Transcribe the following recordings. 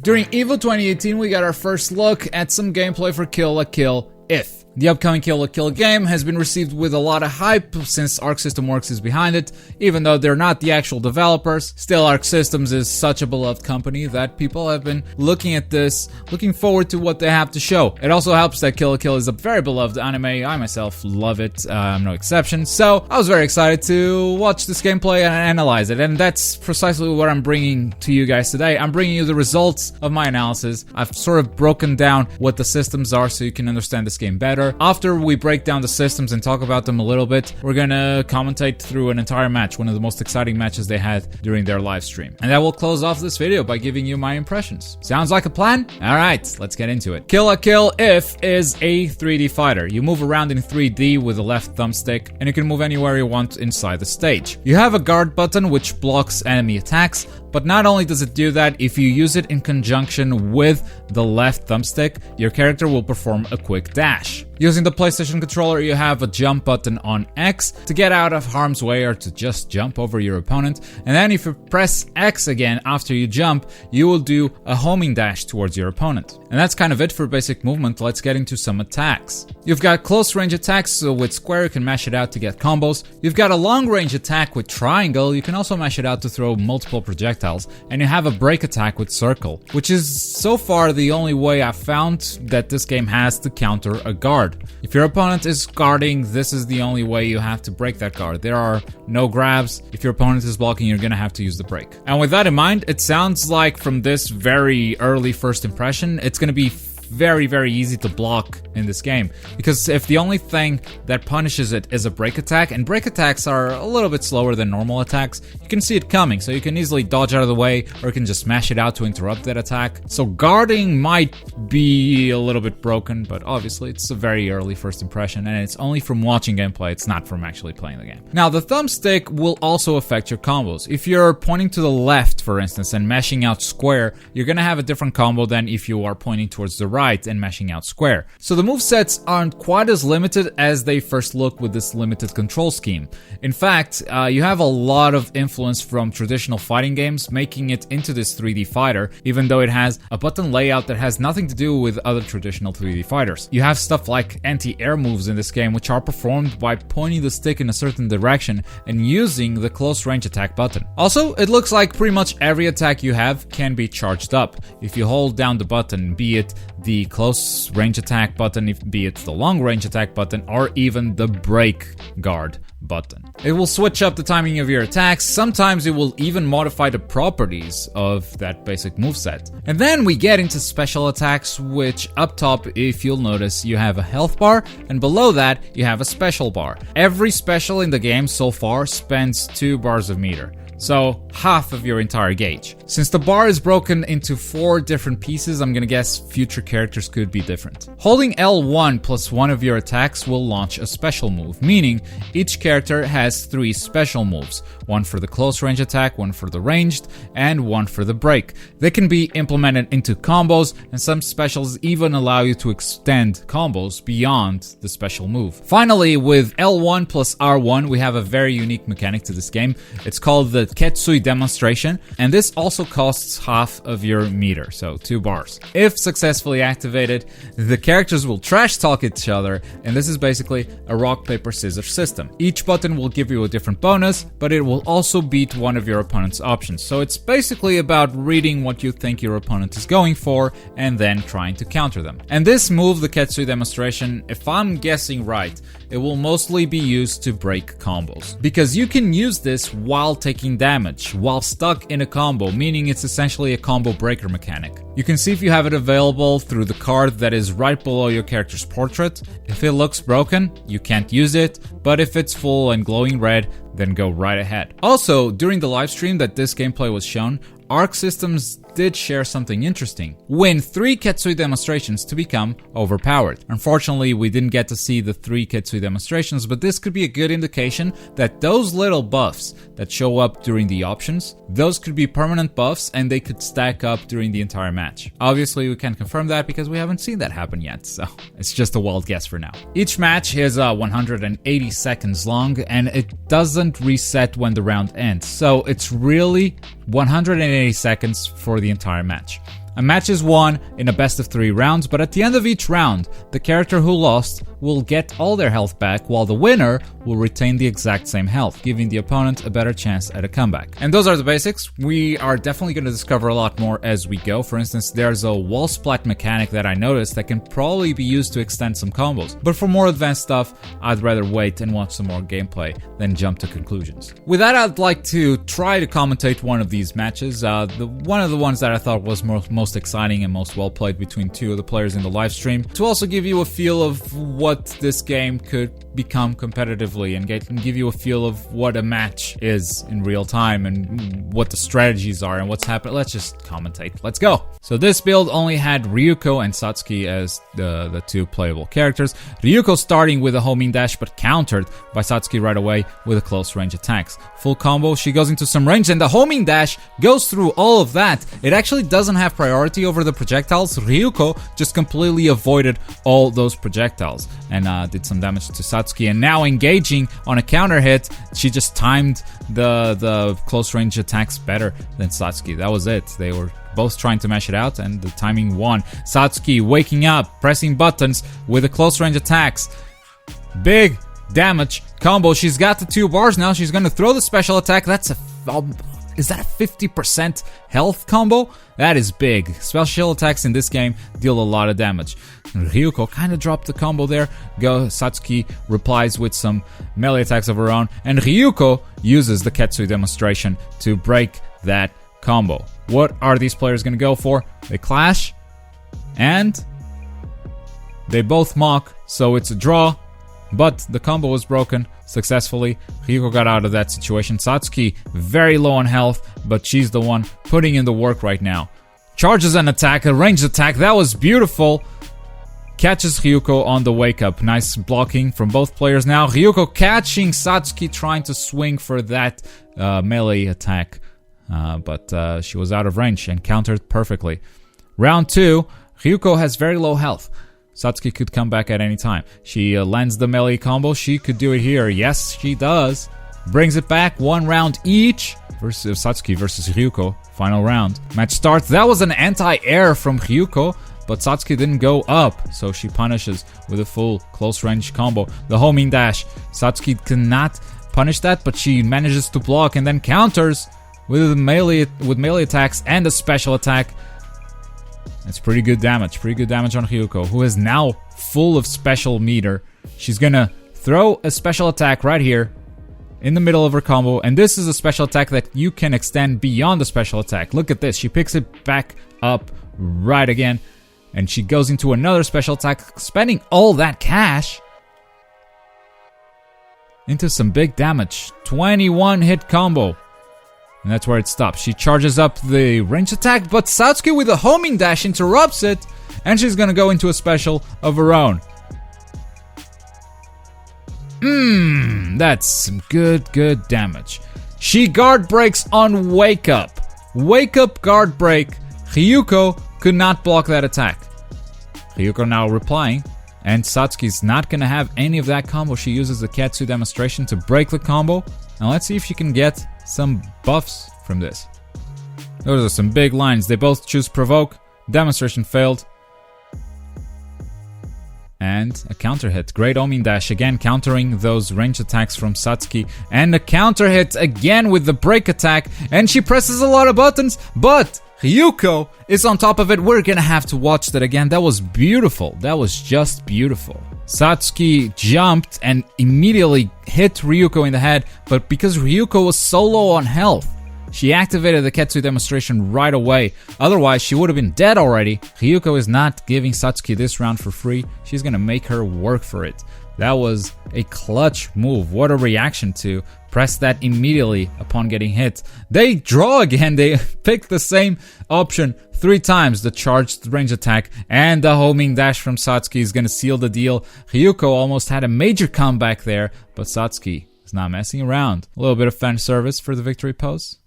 During EVO 2018, we got our first look at some gameplay for Kill la Kill If. The upcoming Kill la Kill game has been received with a lot of hype since Arc System Works is behind it. Even though they're not the actual developers, still Arc Systems is such a beloved company that people have been looking at this, looking forward to what they have to show. It also helps that Kill la Kill is a very beloved anime. I myself love it, I'm no exception. So I was very excited to watch this gameplay and analyze it, and that's precisely what I'm bringing to you guys today. I'm bringing you the results of my analysis. I've sort of broken down what the systems are so you can understand this game better. After we break down the systems and talk about them a little bit, we're gonna commentate through an entire match, one of the most exciting matches they had during their live stream. And that will close off this video by giving you my impressions. Sounds like a plan? Alright, let's get into it. Kill la Kill If is a 3D fighter. You move around in 3D with the left thumbstick, and you can move anywhere you want inside the stage. You have a guard button which blocks enemy attacks, but not only does it do that, if you use it in conjunction with the left thumbstick, your character will perform a quick dash. Using the PlayStation controller, you have a jump button on X to get out of harm's way or to just jump over your opponent. And then if you press X again after you jump, you will do a homing dash towards your opponent. And that's kind of it for basic movement. Let's get into some attacks. You've got close range attacks, so with square you can mash it out to get combos. You've got a long range attack with triangle. You can also mash it out to throw multiple projectiles. And you have a break attack with circle, which is so far the only way I've found that this game has to counter a guard. If your opponent is guarding, this is the only way you have to break that guard. There are no grabs. If your opponent is blocking, you're gonna have to use the break. And with that in mind, it sounds like from this very early first impression, it's gonna be very easy to block in this game, because if the only thing that punishes it is a break attack, and break attacks are a little bit slower than normal attacks, you can see it coming, so you can easily dodge out of the way, or you can just smash it out to interrupt that attack. So guarding might be a little bit broken, but obviously it's a very early first impression, and it's only from watching gameplay, it's not from actually playing the game. Now, the thumbstick will also affect your combos. If you're pointing to the left, for instance, and mashing out square, you're gonna have a different combo than if you are pointing towards the right and mashing out square. So the movesets aren't quite as limited as they first look with this limited control scheme. In fact, you have a lot of influence from traditional fighting games, making it into this 3D fighter, even though it has a button layout that has nothing to do with other traditional 3D fighters. You have stuff like anti-air moves in this game, which are performed by pointing the stick in a certain direction and using the close range attack button. Also, it looks like pretty much every attack you have can be charged up. If you hold down the button, be it the close range attack button, be it the long range attack button, or even the break guard button. It will switch up the timing of your attacks. Sometimes it will even modify the properties of that basic moveset. And then we get into special attacks, which up top, if you'll notice, you have a health bar, and below that you have a special bar. Every special in the game so far spends 2 bars of meter, so half of your entire gauge. Since the bar is broken into 4 different pieces, I'm gonna guess future characters could be different. Holding L1 plus one of your attacks will launch a special move, meaning each character has 3 special moves. One for the close range attack, one for the ranged, and one for the break. They can be implemented into combos, and some specials even allow you to extend combos beyond the special move. Finally, with L1 plus R1, we have a very unique mechanic to this game. It's called the Ketsui demonstration, and this also costs half of your meter, so 2 bars. If successfully activated, the characters will trash talk each other, and this is basically a rock, paper, scissors system. Each button will give you a different bonus, but it will also beat one of your opponent's options. So it's basically about reading what you think your opponent is going for and then trying to counter them. And this move, the Ketsui demonstration, if I'm guessing right, it will mostly be used to break combos, because you can use this while taking damage, while stuck in a combo, meaning it's essentially a combo breaker mechanic. You can see if you have it available through the card that is right below your character's portrait. If it looks broken, you can't use it, but if it's full and glowing red, then go right ahead. Also, during the live stream that this gameplay was shown, Arc Systems did share something interesting. Win 3 Ketsui demonstrations to become overpowered. Unfortunately, we didn't get to see the 3 Ketsui demonstrations, but this could be a good indication that those little buffs that show up during the options, those could be permanent buffs and they could stack up during the entire match. Obviously, we can't confirm that because we haven't seen that happen yet, so it's just a wild guess for now. Each match is 180 seconds long, and it doesn't reset when the round ends, so it's really 180 seconds for the entire match. A match is won in a best of 3 rounds, but at the end of each round, the character who lost will get all their health back, while the winner will retain the exact same health, giving the opponent a better chance at a comeback. And those are the basics. We are definitely going to discover a lot more as we go. For instance, there's a wall splat mechanic that I noticed that can probably be used to extend some combos. But for more advanced stuff, I'd rather wait and watch some more gameplay than jump to conclusions. With that, I'd like to try to commentate one of these matches. One of the ones that I thought was most exciting and most well played between 2 of the players in the live stream, to also give you a feel of what this game could become competitively and give you a feel of what a match is in real time and what the strategies are and what's happening. Let's just commentate. Let's go. So this build only had Ryuko and Satsuki as the 2 playable characters. Ryuko starting with a homing dash but countered by Satsuki right away with a close range attacks. Full combo, she goes into some range and the homing dash goes through all of that. It actually doesn't have priority over the projectiles. Ryuko just completely avoided all those projectiles and did some damage to Satsuki. And now engaging on a counter hit, she just timed the close range attacks better than Satsuki. That was it. They were both trying to mash it out and the timing won. Satsuki waking up, pressing buttons with the close range attacks. Big damage combo. She's got the 2 bars now. She's gonna throw the special attack. That's is that a 50% health combo? That is big. Special attacks in this game deal a lot of damage. Ryuko kind of dropped the combo there. Satsuki replies with some melee attacks of her own. And Ryuko uses the Ketsui demonstration to break that combo. What are these players going to go for? They clash. And they both mock. So it's a draw. But the combo was broken successfully. Ryuko got out of that situation. Satsuki very low on health, but she's the one putting in the work right now. Charges an attack, a ranged attack. That was beautiful. Catches Ryuko on the wake up. Nice blocking from both players now. Ryuko catching Satsuki trying to swing for that melee attack. But she was out of range and countered perfectly. Round 2, Ryuko has very low health. Satsuki could come back at any time. She lands the melee combo. She could do it here. Yes, she does. Brings it back. 1 round each. Satsuki versus Ryuko. Final round. Match starts. That was an anti-air from Ryuko, but Satsuki didn't go up, so she punishes with a full close range combo. The homing dash. Satsuki cannot punish that, but she manages to block and then counters with melee attacks and a special attack. That's pretty good damage. Pretty good damage on Ryuko, who is now full of special meter. She's gonna throw a special attack right here in the middle of her combo. And this is a special attack that you can extend beyond the special attack. Look at this. She picks it back up right again. And she goes into another special attack, spending all that cash into some big damage. 21 hit combo. And that's where it stops. She charges up the range attack, but Satsuki with a homing dash interrupts it, and she's gonna go into a special of her own. That's some good damage. She guard breaks on Wake Up. Wake Up guard break. Ryuko could not block that attack. Ryuko now replying, and Satsuki's not gonna have any of that combo. She uses the Ketsui demonstration to break the combo. Now let's see if she can get some buffs from this. Those are some big lines. They both choose provoke. Demonstration failed. And a counter hit. Great homing dash again, countering those range attacks from Satsuki. And a counter hit again with the break attack. And she presses a lot of buttons, but Ryuko is on top of it. We're gonna have to watch that again. That was beautiful. That was just beautiful. Satsuki jumped and immediately hit Ryuko in the head, but because Ryuko was so low on health, she activated the Ketsui demonstration right away. Otherwise, she would have been dead already. Ryuko is not giving Satsuki this round for free. She's gonna make her work for it. That was a clutch move. What a reaction to press that immediately upon getting hit. They draw again. They pick the same option 3 times. The charged range attack and the homing dash from Satsuki is going to seal the deal. Ryuko almost had a major comeback there, but Satsuki is not messing around. A little bit of fan service for the victory pose.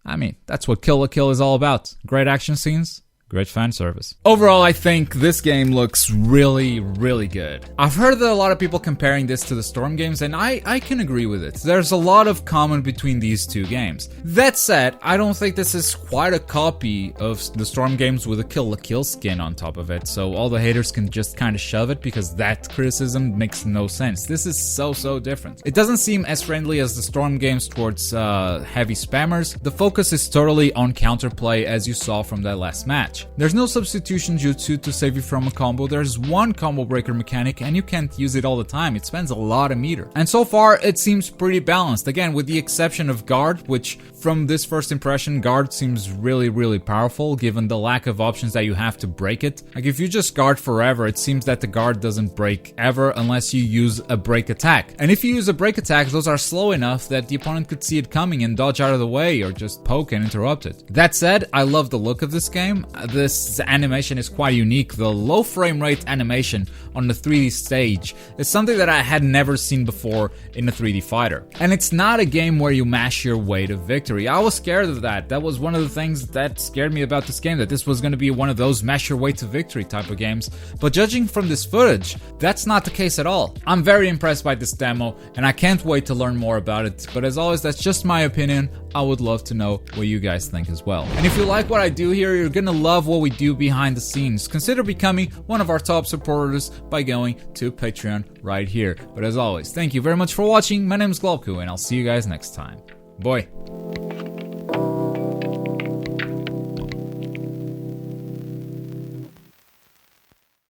I mean, that's what Kill la Kill is all about. Great action scenes Great fan service. Overall, I think this game looks really, really good. I've heard that a lot of people comparing this to the Storm games, and I can agree with it. There's a lot of common between these two games. That said, I don't think this is quite a copy of the Storm games with a Kill la Kill skin on top of it, so all the haters can just kind of shove it because that criticism makes no sense. This is so different. It doesn't seem as friendly as the Storm games towards heavy spammers. The focus is totally on counterplay, as you saw from that last match. There's no substitution jutsu to save you from a combo. There's one combo breaker mechanic and you can't use it all the time. It spends a lot of meter. And so far it seems pretty balanced. Again, with the exception of guard, which from this first impression, guard seems really powerful given the lack of options that you have to break it. Like if you just guard forever, it seems that the guard doesn't break ever unless you use a break attack. And if you use a break attack, those are slow enough that the opponent could see it coming and dodge out of the way or just poke and interrupt it. That said, I love the look of this game. This animation is quite unique. The low frame rate animation on the 3D stage is something that I had never seen before in a 3D fighter. And it's not a game where you mash your way to victory. I was scared of that. That was one of the things that scared me about this game, that this was going to be one of those mash your way to victory type of games. But judging from this footage, that's not the case at all. I'm very impressed by this demo and I can't wait to learn more about it. But as always, that's just my opinion. I would love to know what you guys think as well. And if you like what I do here, you're gonna love what we do behind the scenes. Consider becoming one of our top supporters by going to Patreon right here. But as always, thank you very much for watching. My name is Globku and I'll see you guys next time. Bye.